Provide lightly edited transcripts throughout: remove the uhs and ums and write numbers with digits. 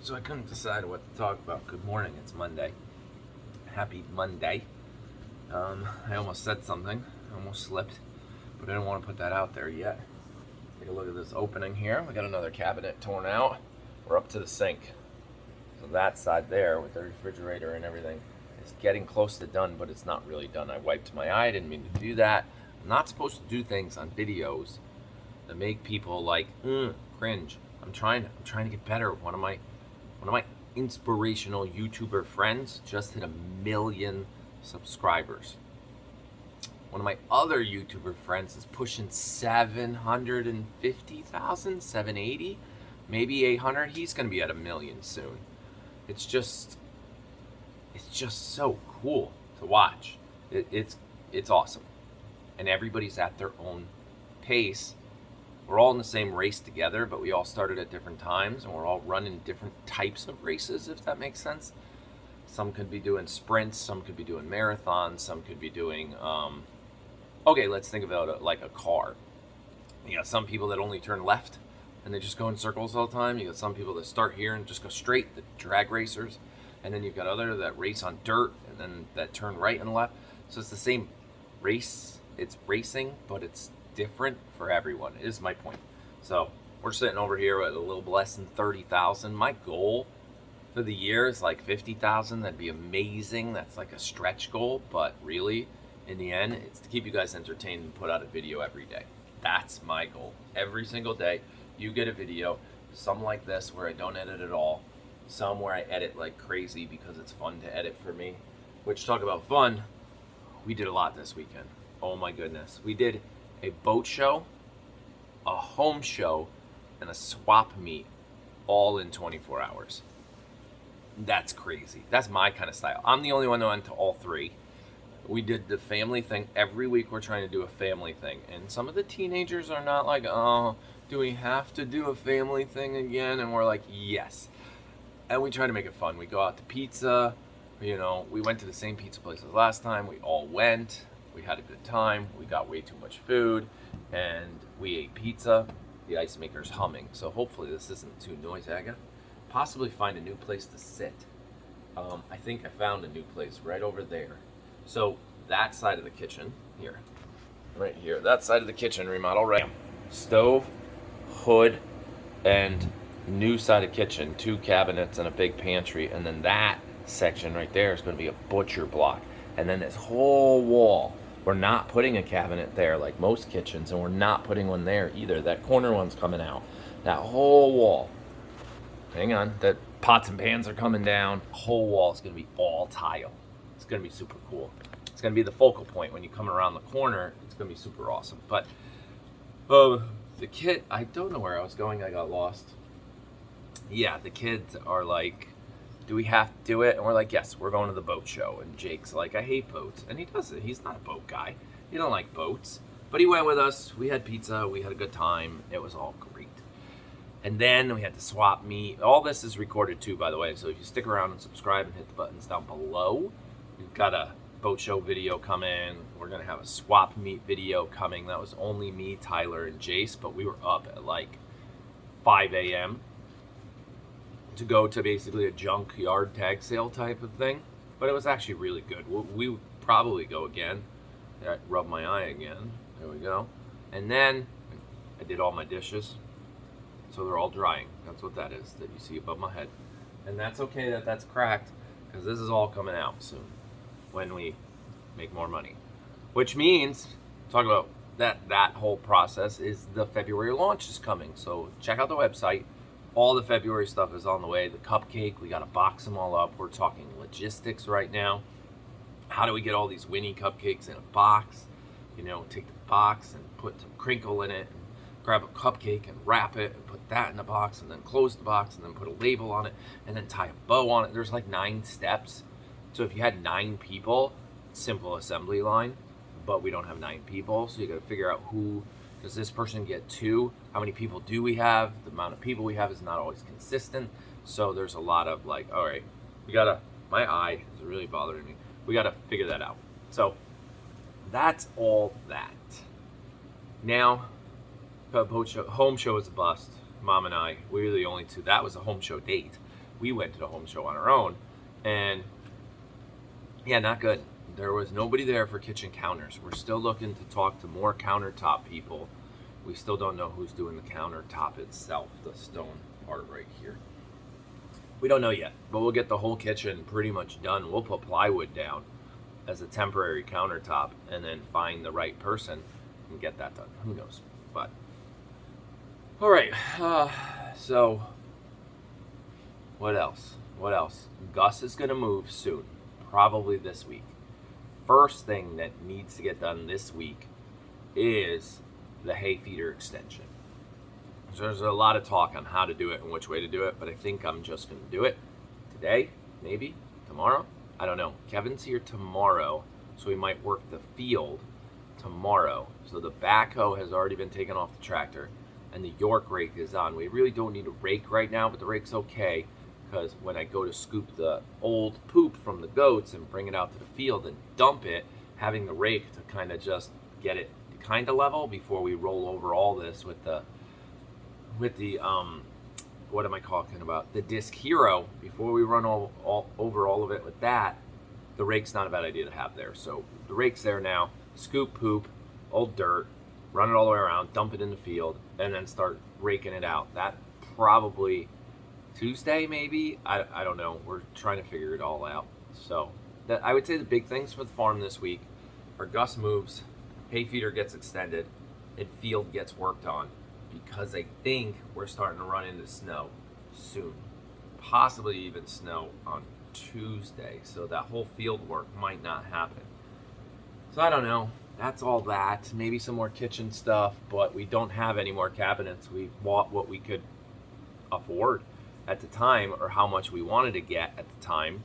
So I couldn't decide what to talk about. Good morning, it's Monday. Happy Monday. I almost said something. I almost slipped, but I didn't want to put that out there yet. Take a look at this opening here. We got another cabinet torn out. We're up to the sink. So that side there with the refrigerator and everything is getting close to done, but it's not really done. I wiped my eye, didn't mean to do that. I'm not supposed to do things on videos that make people like cringe. I'm trying to get better. One of my inspirational YouTuber friends just hit 1 million subscribers. One of my other YouTuber friends is pushing 750,000, 780, maybe 800. He's going to be at 1 million soon. It's just so cool to watch. It's awesome. And everybody's at their own pace. We're all in the same race together, but we all started at different times, and we're all running different types of races, if that makes sense. Some could be doing sprints, some could be doing marathons, some could be doing, okay, let's think about it like a car. You got some people that only turn left, and they just go in circles all the time. You got some people that start here and just go straight, the drag racers. And then you've got others that race on dirt, and then that turn right and left. So it's the same race, it's racing, but it's different for everyone is my point. So we're sitting over here at a little less than 30,000. My goal for the year is like 50,000. That'd be amazing. That's like a stretch goal, but really in the end it's to keep you guys entertained and put out a video every day. That's my goal. Every single day you get a video, some like this where I don't edit at all, some where I edit like crazy because it's fun to edit for me. Which, talk about fun, we did a lot this weekend. Oh my goodness. We did a boat show, a home show, and a swap meet all in 24 hours. That's crazy. That's my kind of style. I'm the only one that went to all three. We did the family thing. Every week we're trying to do a family thing. And some of the teenagers are not like, oh, do we have to do a family thing again? And we're like, yes. And we try to make it fun. We go out to pizza. We went to the same pizza place as last time. We all went. We had a good time. We got way too much food, and we ate pizza. The ice maker's humming, so hopefully this isn't too noisy. I gotta possibly find a new place to sit. I think I found a new place right over there. So that side of the kitchen, right here, that side of the kitchen remodel, right? Stove, hood, and new side of kitchen, 2 cabinets and a big pantry, and then that section right there is going to be a butcher block. And then this whole wall, we're not putting a cabinet there like most kitchens, and we're not putting one there either. That corner one's coming out. That whole wall, hang on, that pots and pans are coming down. The whole wall is going to be all tile. It's going to be super cool. It's going to be the focal point when you come around the corner. It's going to be super awesome. But the kid, I don't know where I was going. I got lost. Yeah, the kids are like, do we have to do it? And we're like, yes, we're going to the boat show. And Jake's like, I hate boats. And he does it. He's not a boat guy. He don't like boats. But he went with us. We had pizza. We had a good time. It was all great. And then we had to swap meet. All this is recorded too, by the way. So if you stick around and subscribe and hit the buttons down below, we've got a boat show video coming. We're going to have a swap meet video coming. That was only me, Tyler, and Jace. But we were up at like 5 a.m. to go to basically a junk yard tag sale type of thing. But it was actually really good. We would probably go again. I rubbed my eye again. There we go. And then I did all my dishes. So they're all drying. That's what that is that you see above my head. And that's okay that that's cracked, because this is all coming out soon when we make more money. Which means, talk about that whole process, is the February launch is coming. So check out the website. All the February stuff is on the way. The cupcake, we got to box them all up. We're talking logistics right now. How do we get all these Winnie cupcakes in a box? Take the box and put some crinkle in it, and grab a cupcake and wrap it and put that in the box, and then close the box and then put a label on it and then tie a bow on it. There's like 9 steps. So if you had 9 people, simple assembly line, but we don't have 9 people. So you got to figure out who does this person get to? How many people do we have? The amount of people we have is not always consistent. So there's a lot of like, all right, my eye is really bothering me. We got to figure that out. So that's all that. Now, home show is a bust. Mom and I, we were the only two. That was a home show date. we went to the home show on our own, and yeah, not good. There was nobody there for kitchen counters. We're still looking to talk to more countertop people. We still don't know who's doing the countertop itself, the stone part right here. We don't know yet, but we'll get the whole kitchen pretty much done. We'll put plywood down as a temporary countertop and then find the right person and get that done. Who knows? But all right. So what else? What else? Gus is gonna move soon, probably this week. First thing that needs to get done this week is the hay feeder extension. So there's a lot of talk on how to do it and which way to do it, but I think I'm just going to do it today, maybe tomorrow. I don't know. Kevin's here tomorrow, so we might work the field tomorrow. So the backhoe has already been taken off the tractor, and the York rake is on. We really don't need a rake right now, but the rake's okay, because when I go to scoop the old poop from the goats and bring it out to the field and dump it, having the rake to kind of just get it kind of level before we roll over all this with the what am I talking about? The Disc Hero. Before we run all over all of it with that, the rake's not a bad idea to have there. So the rake's there now. Scoop poop, old dirt, run it all the way around, dump it in the field, and then start raking it out. That probably Tuesday, maybe. I don't know. We're trying to figure it all out. So that I would say the big things for the farm this week are Gus moves, hay feeder gets extended, and field gets worked on, because I think we're starting to run into snow soon. Possibly even snow on Tuesday. So that whole field work might not happen. So I don't know. That's all that. Maybe some more kitchen stuff, but we don't have any more cabinets. We bought what we could afford at the time, or how much we wanted to get at the time,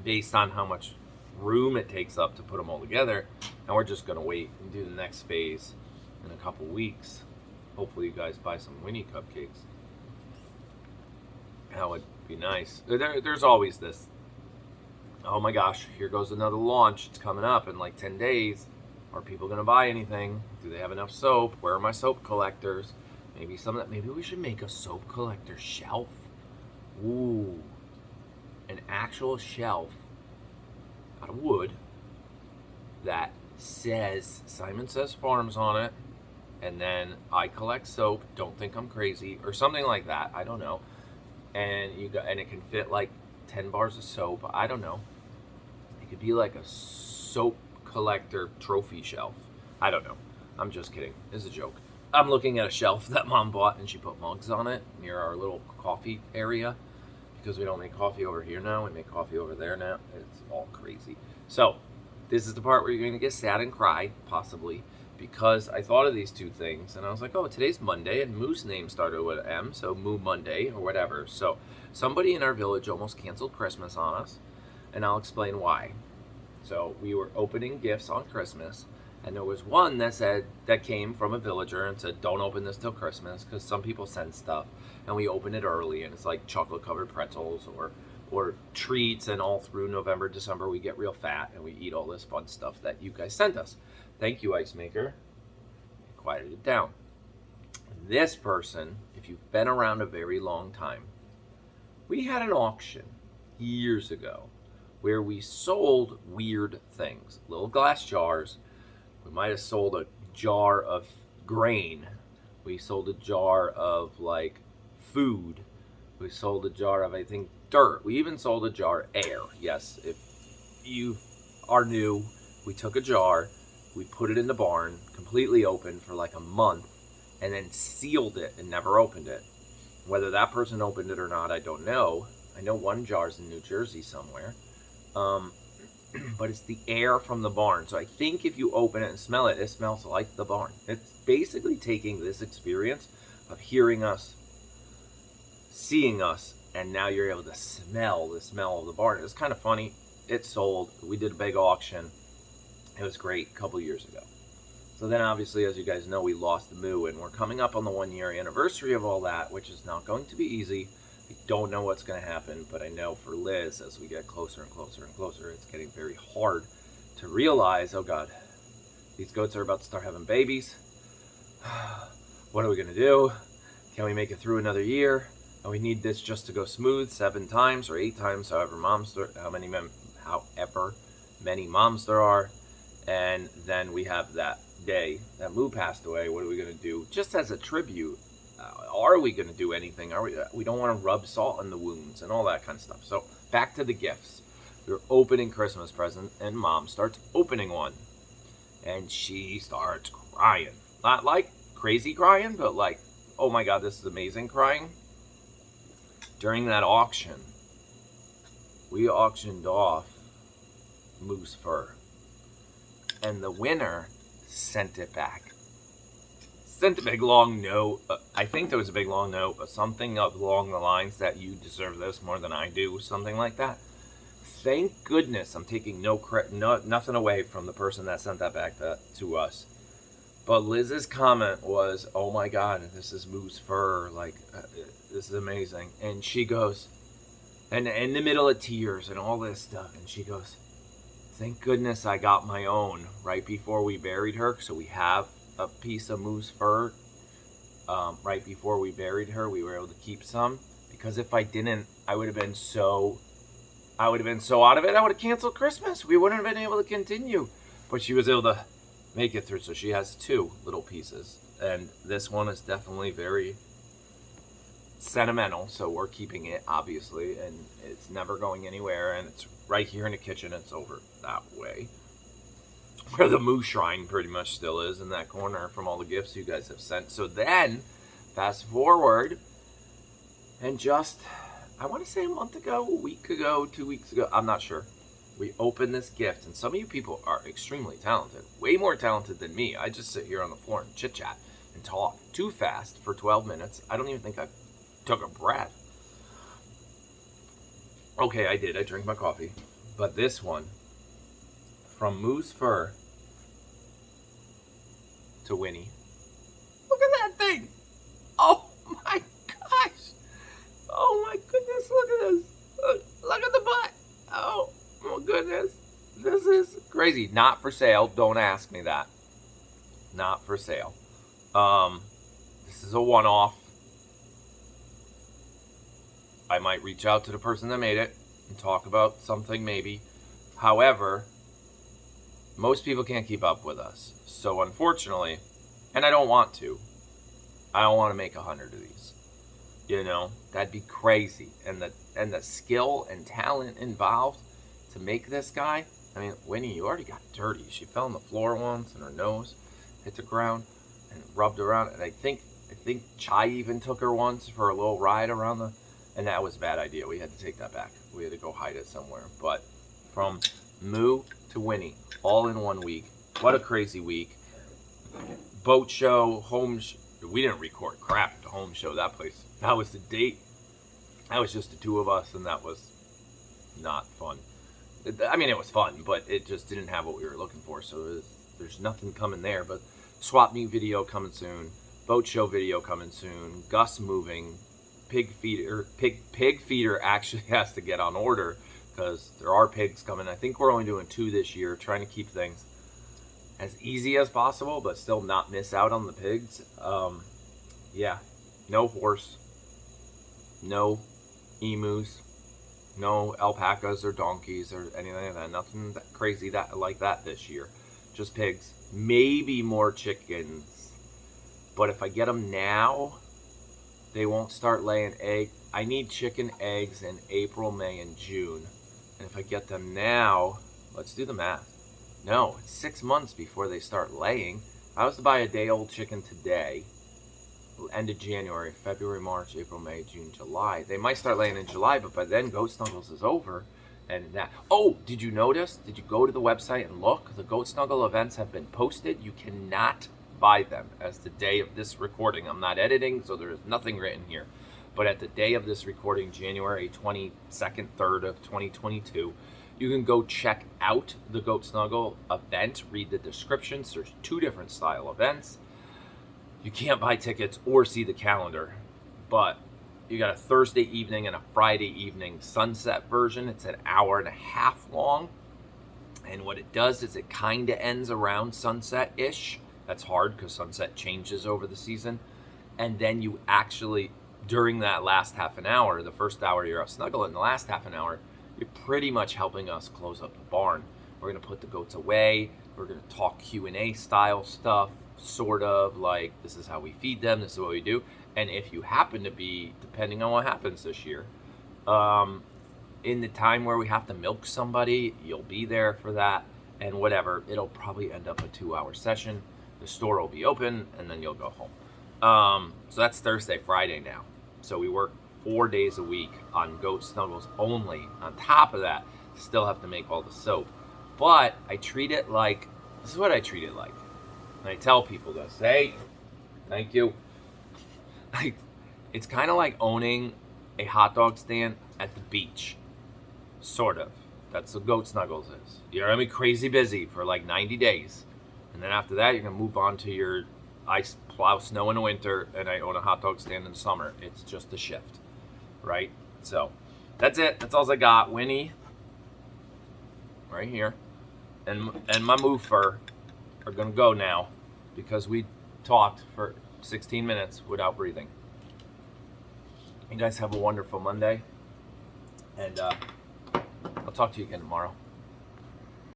based on how much room it takes up to put them all together. And we're just going to wait and do the next phase in a couple weeks. Hopefully you guys buy some Winnie cupcakes. That would be nice. There's always this, oh my gosh, here goes another launch. It's coming up in like 10 days. Are people going to buy anything? Do they have enough soap? Where are my soap collectors? Maybe we should make a soap collector shelf. Ooh, an actual shelf out of wood that says Simon Says Farms on it, and then I collect soap, don't think I'm crazy, or something like that. I don't know. And it can fit like 10 bars of soap. I don't know. It could be like a soap collector trophy shelf. I don't know. I'm just kidding. It's a joke. I'm looking at a shelf that Mom bought, and she put mugs on it near our little coffee area, because we don't make coffee over here now. We make coffee over there now. It's all crazy. So this is the part where you're going to get sad and cry, possibly, because I thought of these two things, and I was like, oh, today's Monday, and Moo's name started with M, so Moo Monday, or whatever. So somebody in our village almost canceled Christmas on us, and I'll explain why. So we were opening gifts on Christmas, and there was one that came from a villager and said, don't open this till Christmas, because some people send stuff, and we open it early, and it's like chocolate-covered pretzels or treats, and all through November, December, we get real fat, and we eat all this fun stuff that you guys send us. Thank you, Ice Maker. Quieted it down. This person, if you've been around a very long time, we had an auction years ago where we sold weird things. Little glass jars. We might have sold a jar of grain. We sold a jar of like food. We sold a jar of, I think, dirt. We even sold a jar of air. Yes, if you are new, we took a jar, we put it in the barn, completely open for like a month, and then sealed it and never opened it. Whether that person opened it or not, I don't know. I know one jar's in New Jersey somewhere. But it's the air from the barn. So I think if you open it and smell it, it smells like the barn. It's basically taking this experience of hearing us, seeing us, and now you're able to smell the smell of the barn. It was kind of funny. It sold. We did a big auction. It was great a couple years ago. So then obviously, as you guys know, we lost the Moo, and we're coming up on the 1-year anniversary of all that, which is not going to be easy. I don't know what's going to happen, but I know for Liz, as we get closer and closer and closer, it's getting very hard to realize, oh God, these goats are about to start having babies. What are we going to do? Can we make it through another year? And we need this just to go smooth 7 times or 8 times, however many moms there are. And then we have that day that Moo passed away. What are we going to do? Just as a tribute, are we going to do anything? We don't want to rub salt in the wounds and all that kind of stuff. So back to the gifts. We were opening Christmas present, and Mom starts opening one. And she starts crying. Not like crazy crying, but like, oh my God, this is amazing crying. During that auction, we auctioned off Moo's fur. And the winner sent it back. Sent a big long note. I think there was a big long note. Something along the lines that you deserve this more than I do. Something like that. Thank goodness I'm taking nothing away from the person that sent that back to us. But Liz's comment was, oh my God, this is Moo's fur. Like, this is amazing. And she goes, and in the middle of tears and all this stuff, and she goes, thank goodness I got my own right before we buried her. So we have a piece of Moo's fur right before we buried her. We were able to keep some. Because if I didn't, I would have been so out of it. I would have canceled Christmas. We wouldn't have been able to continue. But she was able to make it through. So she has 2 little pieces. And this one is definitely very sentimental. So we're keeping it, obviously. And it's never going anywhere. And it's right here in the kitchen. It's over that way. Where the Moo Shrine pretty much still is, in that corner, from all the gifts you guys have sent. So then, fast forward. And just, I want to say a month ago, a week ago, 2 weeks ago, I'm not sure. We opened this gift, and some of you people are extremely talented. Way more talented than me. I just sit here on the floor and chit-chat and talk too fast for 12 minutes. I don't even think I took a breath. Okay, I did. I drank my coffee. But this one, from Moo's fur to Winnie. Look at that thing! Oh my gosh! Oh my goodness, look at this! Look at the butt! Oh my goodness. This is crazy. Not for sale. Don't ask me that. Not for sale. This is a one-off. I might reach out to the person that made it and talk about something maybe. However, most people can't keep up with us. So unfortunately, and I don't want to make 100 of these. You know, that'd be crazy. And the skill and talent involved to make this guy. I mean, Winnie, you already got dirty. She fell on the floor once and her nose hit the ground and rubbed around. And I think Chai even took her once for a little ride around and that was a bad idea. We had to take that back. We had to go hide it somewhere. But from Moo to Winnie, all in 1 week. What a crazy week. Boat show, we didn't record crap at the home show, that place. That was the date. That was just the 2 of us, and that was not fun. I mean, it was fun, but it just didn't have what we were looking for, so there's nothing coming there. But swap meet video coming soon, boat show video coming soon, Gus moving, pig feeder actually has to get on order because there are pigs coming. I think we're only doing 2 this year, trying to keep things as easy as possible, but still not miss out on the pigs. Yeah, no horse, no emus, no alpacas or donkeys or anything like that. Nothing that crazy like that this year. Just pigs. Maybe more chickens. But if I get them now, they won't start laying eggs. I need chicken eggs in April, May, and June. And if I get them now, let's do the math. No, it's 6 months before they start laying. If I was to buy a day-old chicken today, end of January, February, March, April, May, June, July. They might start laying in July, but by then Goat Snuggles is over. And that. Oh, did you notice? Did you go to the website and look? The Goat Snuggle events have been posted. You cannot buy them as the day of this recording. I'm not editing, so there is nothing written here. But at the day of this recording, January 22nd, 3rd of 2022, you can go check out the Goat Snuggle event. Read the descriptions. There's 2 different style events. You can't buy tickets or see the calendar, but you got a Thursday evening and a Friday evening sunset version. It's an hour and a half long. And what it does is it kind of ends around sunset-ish. That's hard because sunset changes over the season. And then you actually during that last half an hour, the first hour you're out snuggling, the last half an hour, you're pretty much helping us close up the barn. We're gonna put the goats away. We're gonna talk Q&A style stuff, sort of like this is how we feed them, this is what we do. And if you happen to be, depending on what happens this year, in the time where we have to milk somebody, you'll be there for that. And whatever, it'll probably end up a 2-hour session. The store will be open, and then you'll go home. So that's Thursday, Friday now. So we work 4 days a week on goat snuggles only. On top of that, still have to make all the soap. But I treat it like, this is what I treat it like. And I tell people this, hey, thank you. Like, it's kind of like owning a hot dog stand at the beach. Sort of. That's what Goat Snuggles is. You're going to be crazy busy for like 90 days. And then after that, you're going to move on to your ice plow snow in the winter, and I own a hot dog stand in the summer. It's just a shift, right? So that's it. That's all I got. Winnie, right here, and my Moo Fur are going to go now because we talked for 16 minutes without breathing. You guys have a wonderful Monday, and I'll talk to you again tomorrow.